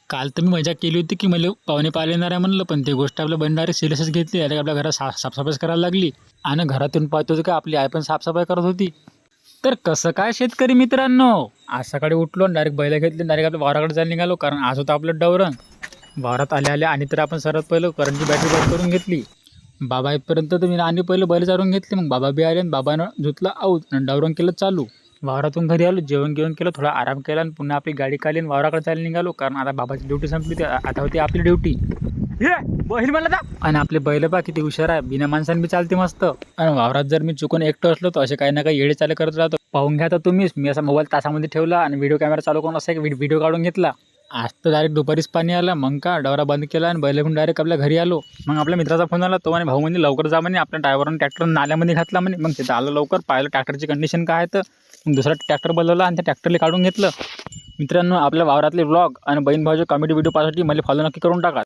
काल तर मी मजा केली होती की मला पाहुणे पाहिले येणार आहे म्हणलं, पण ते गोष्ट आपल्या बंडारे सिरियसच घेतली. अरे आपल्या घरात साफसफाईच करायला लागली आणि घरातून पाहत होतो का आपली आई पण साफसफाई करत होती. तर कसं काय शेतकरी मित्रांनो, आज सकाळी उठलो डायरेक्ट बैल घेतली, डायरेक्ट आपल्या वावराकडे जायला निघालो, कारण आज होतं आपलं डवरण. वावरात आल्या आल्या आणि तर आपण सर्वात पहिलं करंटची बॅटरी बंद करून घेतली. बाबा येतपर्यंत तर मी आणि पहिलं बैल चारून घेतले. मग बाबा बी आले आणि बाबानं धुतला आऊत आणि डवरण केलं चालू. वावरातून घरी आलो, जेवण घेऊन केलं, थोडा आराम केला आणि पुन्हा आपली गाडी काढली आणि वावराकडे जायला निघालो, कारण आता बाबाची ड्युटी संपली होती. आता होती आपली ड्युटी. हे बैल मला दा आणि आपले बैल बा किती हुशार आहे, बिना माणसाने बी चालते मस्त. आणि वावरात जर मी चुकून एकटं असलो तर असे काही ना काही येडे चाले करत राहतो. पाहून घ्या तर तुम्हीच. मी असा मोबाईल तासामध्ये ठेवला आणि व्हिडिओ कॅमेरा चालू करून असा एक व्हिडिओ काढून घेतला. आज तर डायरेक्ट दुपारीच पाणी आलं, मग का डवरा बंद केला आणि बैल घेऊन डायरेक्ट आपल्या घरी आलो. मग आपल्या मित्राचा फोन आला, तो म्हणे भाऊ म्हणजे लवकर जा म्हणे, आपल्या ड्रायव्हरनं ट्रॅक्टर नाल्यामध्ये घातला म्हणे. मग तिथं आलं लवकर, पाहिलं ट्रॅक्टरची कंडिशन काय आहे, तर मग दुसरा ट्रॅक्टर बोलवला आणि त्या ट्रॅक्टरला काढून घेतलं. मित्रांनो, आपल्या वावरातले व्लॉग आणि बहीण भावाचे कॉमेडी व्हिडिओ पाहण्यासाठी मला फॉलो नक्की करून टाका.